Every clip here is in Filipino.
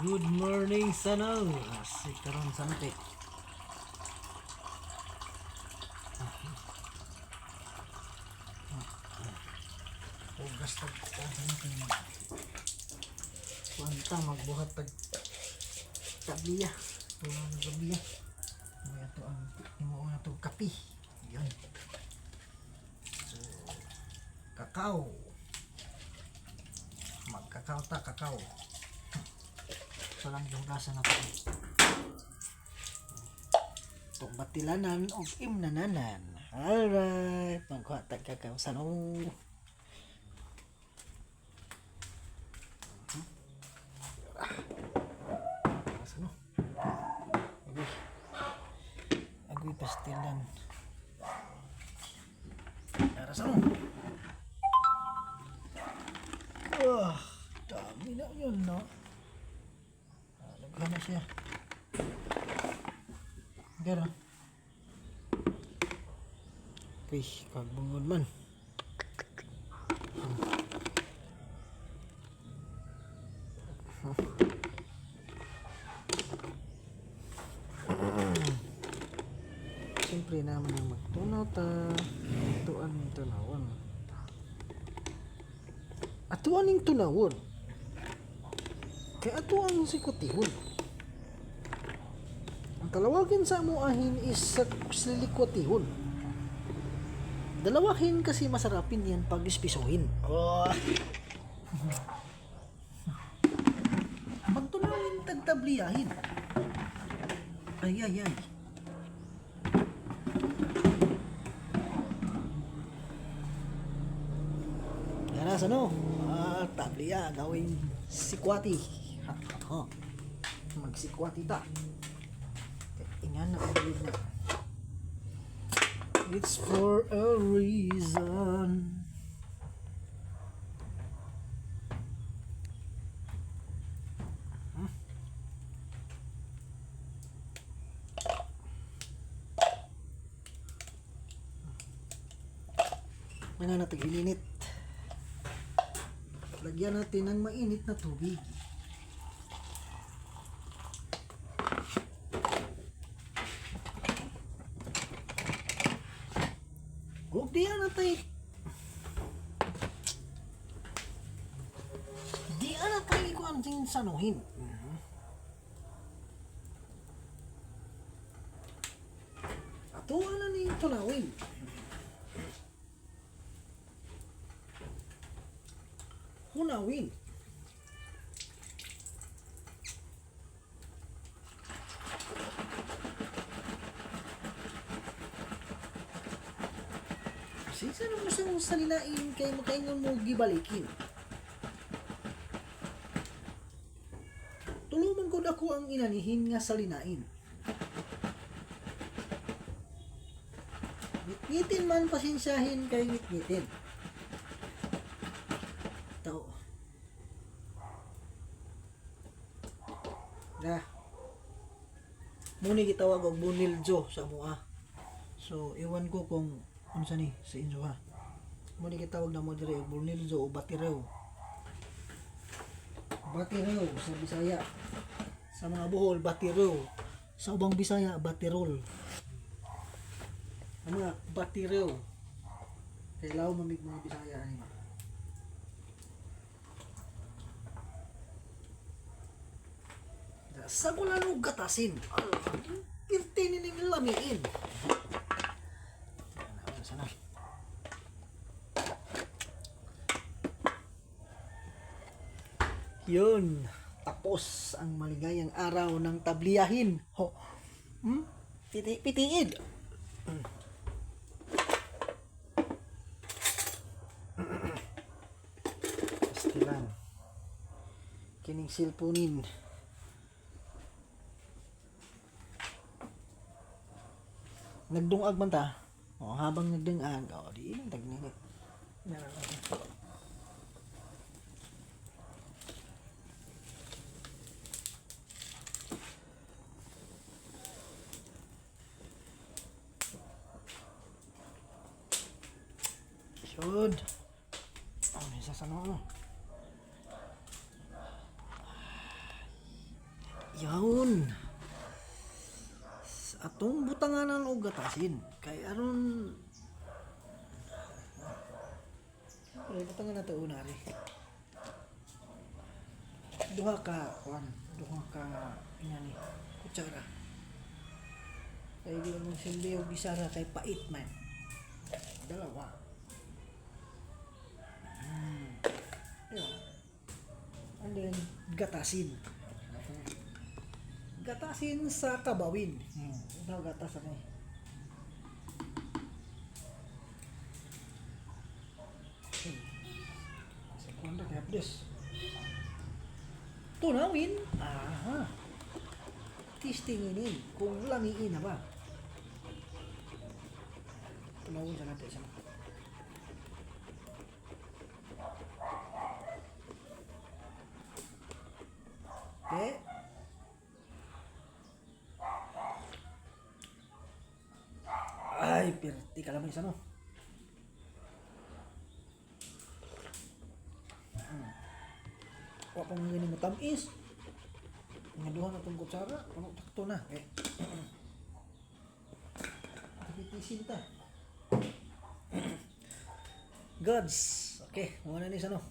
Good morning sana. Si karon sana te. Ugas tag kuanta magbuhat tag tabliya. Tulang tabliya. May ato ang imo nga to kape. Yan. So, kakao. Magkakao ta kakao. So lang hugasan nato. Itong batilanan o imnananan. Alright. Magkuha tag kakao sanong. Ano? Agoy pastilan. Para sa dami na yun, no? Nagana siya. Gano? Uy, kagbungod man. Siyempre naman ang magtunaw ta. Atuan yung tunawon. Atuan yung tunawon. Kaya atuan yung sikutihon. Ang talawagin sa amuahin is silikwatihon. Dalawahin kasi masarapin yan pag ispisuhin. Oh. Pagtunawin tagtabliyahin. Ay. Yaras ano? Tabliya gawing sikwati. Magsikwati ta. Ingan na ulit na. It's for a reason. Mga natin ininit. Lagyan natin ng mainit na tubig. Huwag diyan natin. Diyan natin ikuan din sanuhin. Ato na ni tunawin. Hunawin. Sinsa naman sa salinain kay makaingon mo gibalikin. Tuluman ko dako ang inanihin nga salinain. Ngit-ngitin man pasensyahin kay ngit-ngitin. Tao. Na. Muni gitawag og buniljo sa mua. So iwan ko kung unsa ni sa inyo ha. Muni gitawag na mo dire og buniljo o batirew. Batirew sa Bisaya. Sa mga Bohol batirew. Sa ubang Bisaya batirol. Mga batirew. Kailaw mamig mga Bisaya ani. Sa kulanong gatasin. Pirti nining lamiin. Sana. Yun. Tapos ang maligayang araw ng tabliyahin. Ho. Pitiid. Pastilan. Kining silpunin. Nagdungag man ta. O habang nagdungag, di tagninit. Should. Ano isa sa ano? Yawn. Atong butanganan og gatasin. Kay aron butangan na to una ri. Duha ka ingani kutsara. Kay di mo silbi og bisara kay pait man. Dalawa. Yeah. And then gatasin. Gatasin sa kabawin. Ito gatas ano eh. Segundo que abres. Tunawin. Aha. Tistinginin kung langiin na ba. Tunawin sa natin sa okay. Ay, perti ka lamang isa no. Wa pa mga mo tamis. Nga duha na itong kutsara, puno takto na. Eh. Pipitisin ta. Gods. Okay, muna ni sa no.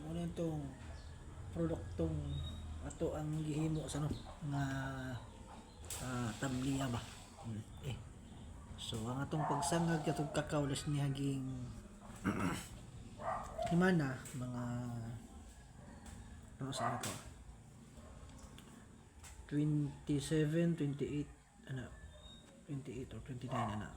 Muna itong produktong ato ang gihimo sa no nga tabliya ba. Eh. So ang atong pagsangag katong kakao las ni haging himana mga ano sa ato 27, 28 ano 28 or 29 ano.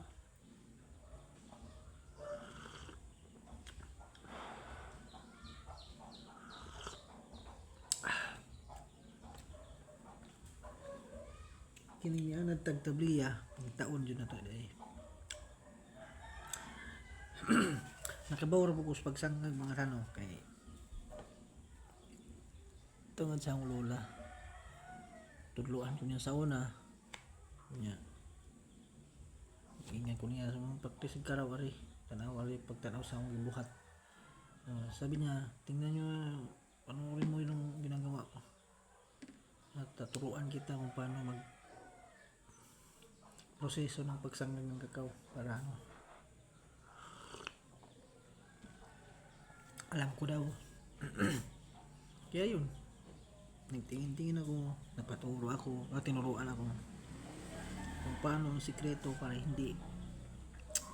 Kini nga nagtagtabliya ang taon yun na to eh. Nakabawar po ko sa pagsangag mga ano kay tungod sa akong lola tudluan ko niya sa una niya ingay ko niya sa mga practice karaw ari tanaw ari pagtanaw sa akong gibuhat. Sabi niya tingnan nyo ano rin mo yung ginagawa ko at turuan kita kung paano mag proseso ng pagsangag ng kakao para ano alam ko daw. Kaya yun nagtingin-tingin ako, napaturo ako tinuruan ako kung paano ang sikreto para hindi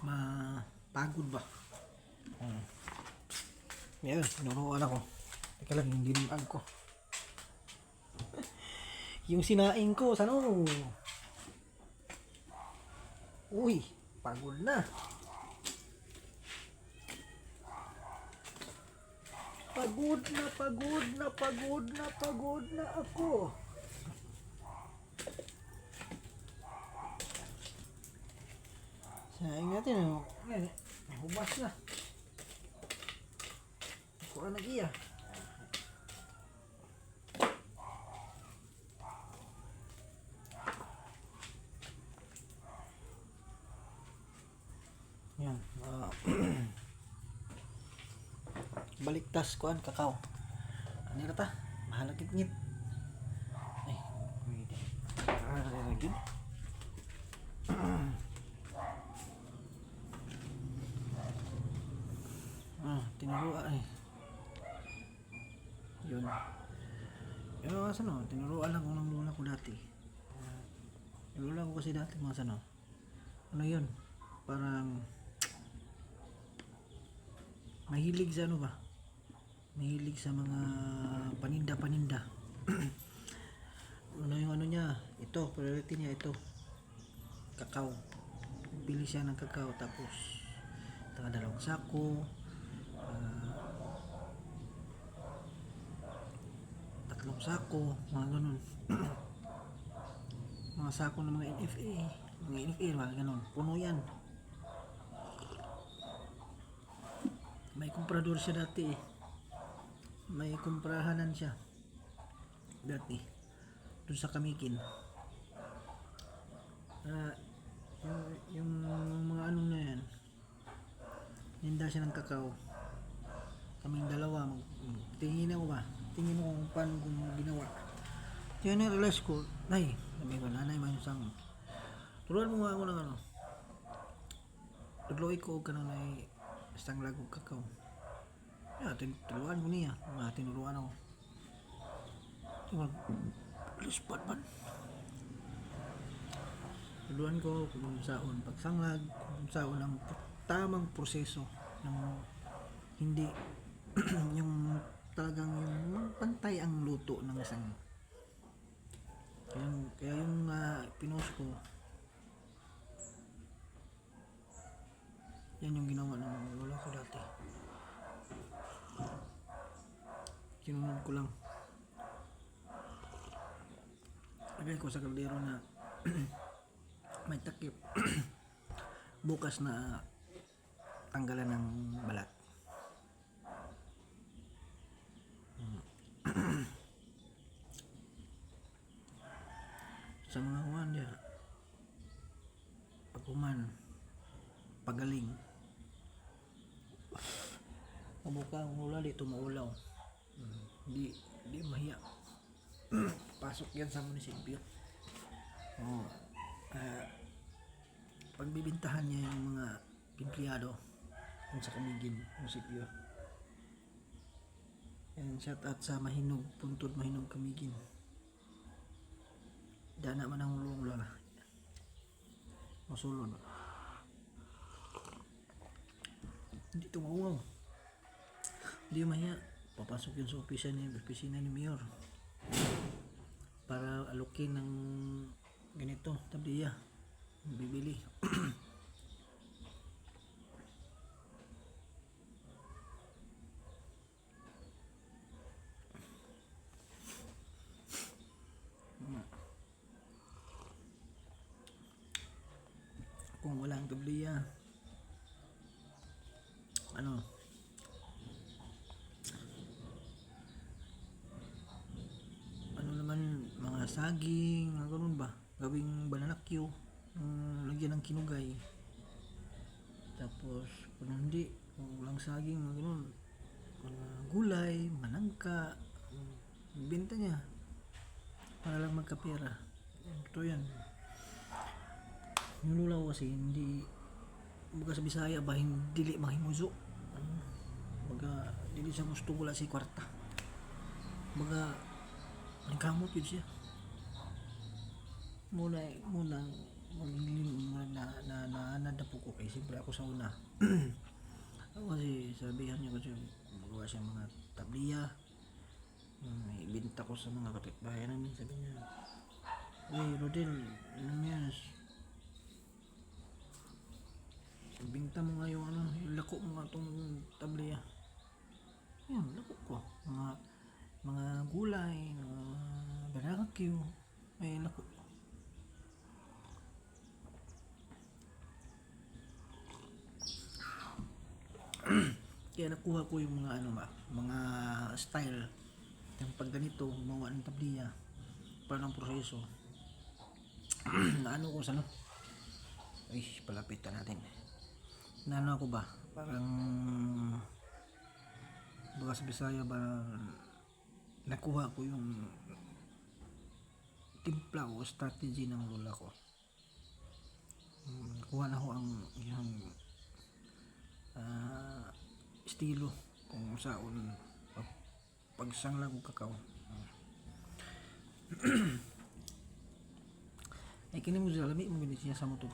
mapagod ba. Yan, tinuruan ako. Teka lang yung dinunag ko. Yung sinaing ko sa ano. Uy, pagod na. Pagod na ako. Sayang natin ano. Ngayon, hubas na. Ako na nag-iya. Yan. Baliktas ko ang kakao. Ano na ta? Mahalag ngit. Ay, pwede. Lagyan. Tinuruan eh. Yun. Pero kasi no, tinuruan lang ko ng lula ko dati. Yung lula ko kasi dati mga ano. Ano yun? Parang mahilig sa ano ba? Mahilig sa mga paninda-paninda. Ano yung ano niya? Ito, priority niya ito. Kakao. Bili siya ng kakao tapos dalawang sako. Tatlong sako, mga ganun. Mga sako ng mga NFA. Mga NFA, mga ganun. Puno yan. May komprador siya dati eh. May komprahanan siya dati dun sa Kamikin. Yung mga ano na yan ninda siya ng kakao. Kaming dalawa tingin ako ba tingin mo kung paano ko ginawa. Kaya na-realize ko, nay, sabi ko, nanay, may isang, turuan mo nga ako ng ano, tudloy ko ka na nay, isang lagog kakao. Yeah, tinuruan ko niya, tinuruan ako. Diba, lispad man. Turuan ko kung saan pagsanglag, kung saan ang tamang proseso ng hindi yung talagang yung pantay ang luto ng isang kaya yung pinost ko yan yung ginawa ng lola ko dati, sinunod ko lang, lagay ko sa kaldero na may takip bukas na tanggalan ng balat. Sa mga kuwan niya, pagkuman, pagaling, mabuka ang ula, di tumaulaw, di mahiya. Pasok yan sa munisipyo. Pagbibintahan niya yung mga empleyado sa Camiguin munisipyo. And shout out sa Mahinog, Puntod Mahinog Camiguin. Dana man ang ulong na masulod. Hindi tumawaw. Hindi mahiya. Papasok yun sa opisina ni Mayor para alukin ng ganito, tabliya. Bibili. Kung walang tabliya, ano naman, mga saging, ganun ba, gawing bananakyo, lagyan ng kinugay. Tapos kung hindi, kung walang saging, ganun, mga gulay, mga nangka, benta niya para lang magkapera. Ito yan. Yung lulaw kasi hindi, baga sa Bisaya ba, hindi mahimuso, baga dili siya gusto wala si kwarta, baga nagkamot yun siya. Muna nadapo ko kay siyempre ako sa una. Ako kasi sabihan niya kasi magawa siya mga tabliya, ibinta ko sa mga kapitbahay namin. Sabi niya, "Uy Rodel, ano yan, binta mo nga yung yung lako mo nga itong tabliya." Yan, lako ko, mga gulay, banakakyo, ay lako. Kaya nakuha ko yung mga mga style yung pag ganito gumawa ng tabliya, para ng proseso. Naano ko sa ay palapitan natin, naano ako ba, parang baga sa Bisaya ba, nakuha ko yung timpla o strategy ng lola ko. Kuha na ko ang yung estilo kung saan pagsanglang og kakao. Ay kini mo lami mo gid siya sa mutog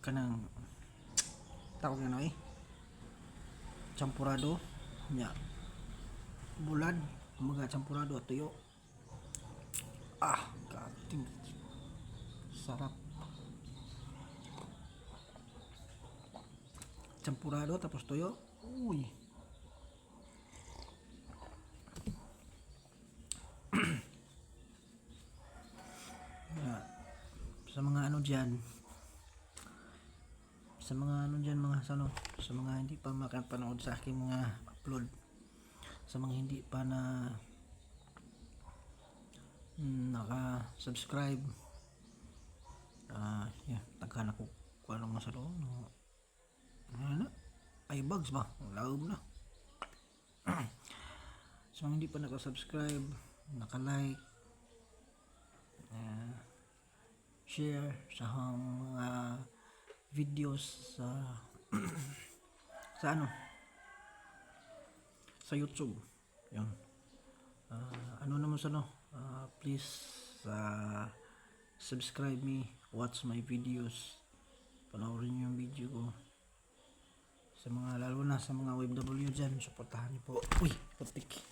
kanang tawag na champurado nya bulad, mga champurado at tuyo. Kating sarap. Champurado tapos tuyo. Uy. Sa mga sa mga hindi pa makapanood sa aking mga upload, sa mga hindi pa na naka-subscribe, taghan ako kung ano nga sa loob, ay bugs ba, laob na. Sa mga hindi pa nakasubscribe, naka-like, share sa mga videos sa sa sa YouTube. Yan. Ano naman sa please subscribe me, watch my videos, panoorin niyo yung video ko. Sa mga, lalo na sa mga OFW dyan, supportahan niyo po. Uy, putik.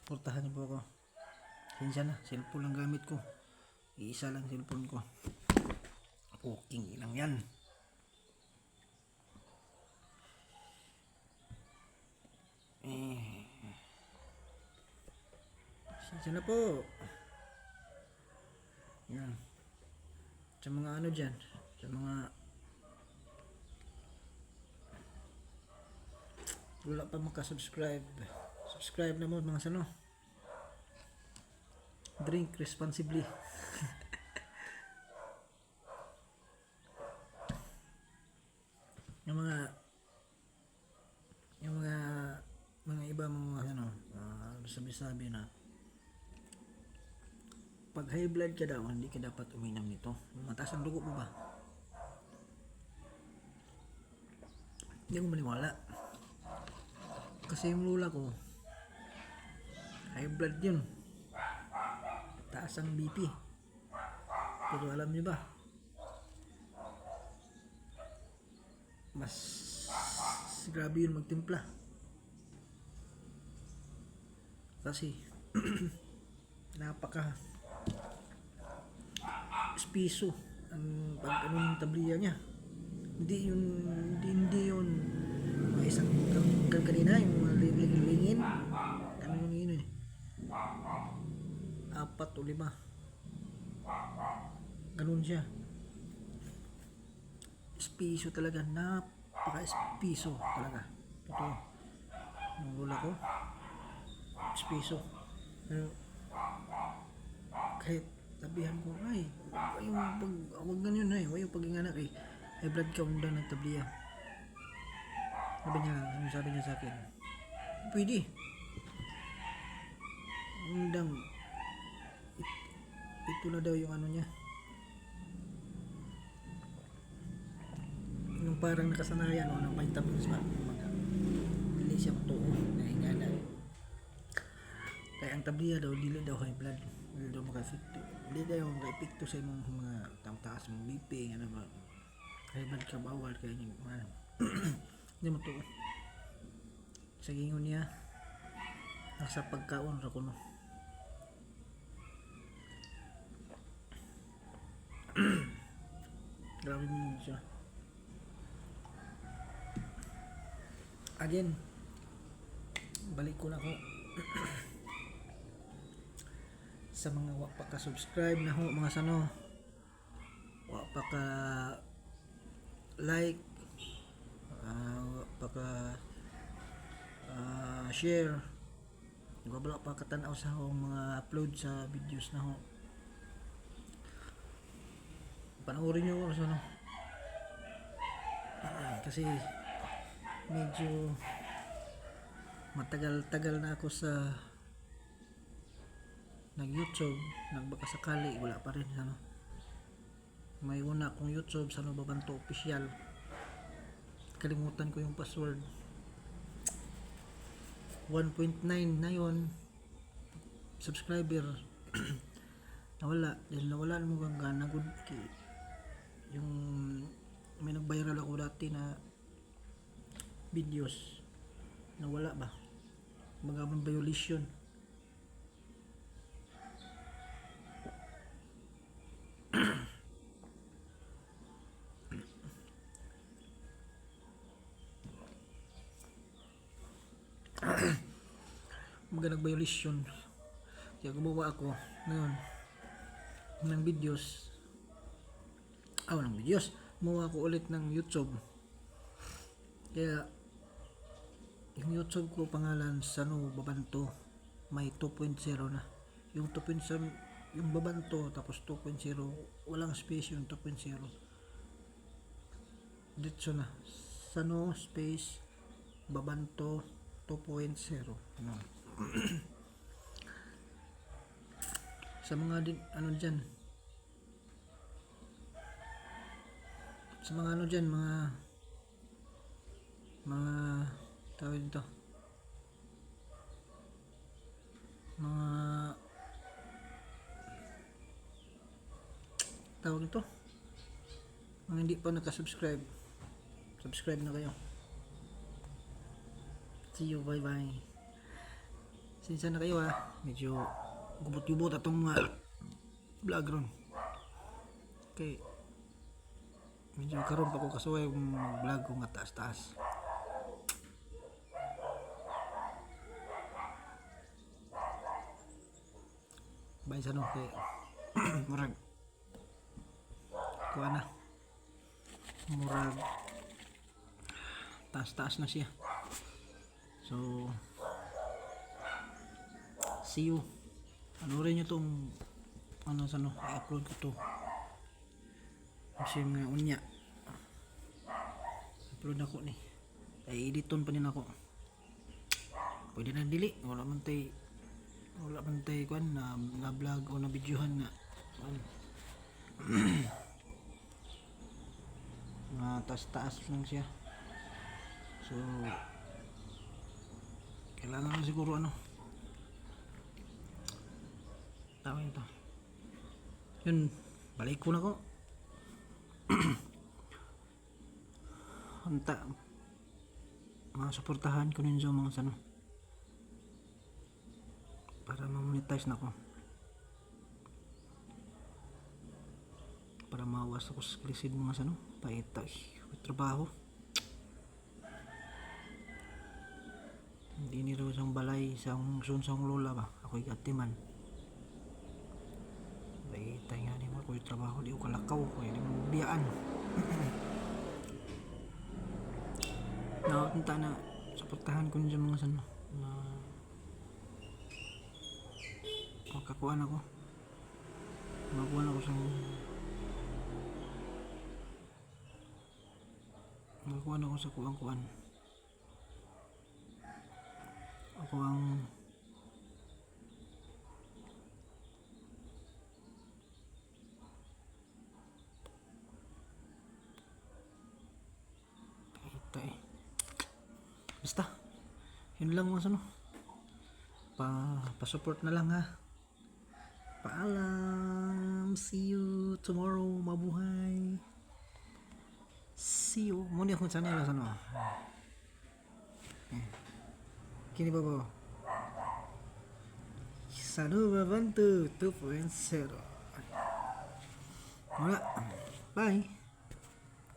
Supportahan niyo po ako. Kaya na, cellphone lang gamit ko. Iisa lang cellphone ko. Puking ilang yan. Kaya na po. Yan. Sa mga dyan, sa mga wala pa makasubscribe, subscribe na mo mga sano. Drink responsibly. yung mga iba mga sabi-sabi na pag high blood ka daw, hindi ka dapat uminom nito. Mataas ang dugo mo ba? Hindi ko maniwala. Kasi yung lula ko, high blood yun. Taas ang BP. Pero alam niyo ba? Mas grabe yun magtimpla. Kasi napaka piso ang pag yung tabliya niya. Hindi yun isang kanina yung lingin. Ano yung yun 4 o 5. Ganun siya. Piso talaga, napaka piso talaga. Totoo. Yung lula ko, piso. Pero kahit tabihan ko, ay, huwag ganyan huwag yung pag-inganak ay blood ka undang ng tabliya. Sabi niya sa akin, pwede. Undang, ito na daw yung niya. Yung parang nakasanayan ng vitamins ba. Hindi siya matuo, nahinganan. Kaya ang tabliya daw, dili daw high blood. Hindi daw maka-epekto. Hindi daw maka-epekto sa imong mga taas mong BP, ba. High blood ka, bawal kaya yung hindi matuo. Sa gingon niya, nasa pagkaon ra kuno. Grabe mo siya. Again, balik ko na ako sa mga wa pa ka-subscribe na ho, mga sano, wa pa ka like, wa pa ka share, wala pa katanaw sa mga upload sa videos na ho. Panoorin nyo ako kasi medyo matagal-tagal na ako sa nag-YouTube, nagbaka sakali, wala pa rin may una akong YouTube sa Babanto Official, kalimutan ko yung password. 1.9 na yun subscriber. nawala mo gana good yung may nag-viral ako dati na videos, nawala ba mga violation. mga nag-violation, kaya gumawa ako ngayon ng videos. Gumawa ako ulit ng YouTube. Kaya yung YouTube ko pangalan Sano Babanto, may 2.0 na. Yung 2.0 yung Babanto, tapos 2.0 walang space yung 2.0. Dito na Sano space Babanto 2.0. sa mga din, ano dyan, sa mga ano dyan, mga tawag dito, mga tawag dito, mga hindi pa nakasubscribe, subscribe na kayo. See you, bye bye. Sinsa na kayo ha, medyo gubot-gubot atong mga vlog ron. Okay, medyo karon pa ko kasuway mag-vlog ko nga taas-taas. Bye sa no, kay murag kuha na, murag taas-taas na siya. So see you. Ano rin nyo tong ano sa no, i-upload ko to kasi mga unya upload ako ni ay editon pa din ako, pwede na dili, wala man tay kwan na vlog o na videohan na mga taas-taas lang siya. So kailangan lang siguro ano tawag ito yun, balik ko na ko hanta mga suportahan ko ninyo mga sano para ma-monetize na ko, para mawas ako sa klisid mga sano paita trabaho. Hindi ni raw isang balay isang sunsang lola ba ako'y katiman paita nga ni mo ako'y trabaho di ko kalakaw kaya di mo biyaan. Nakapunta na suportahan ko niyo mga sano na makakuan ako sa makakuan ako sa kuang ako ang paita basta yun lang mga sano pa-support na lang ha. Paalam, see you tomorrow, mabuhay, see you. Muna akong channel sa ano kini ba Sanu Babantu 2.0 wala, bye.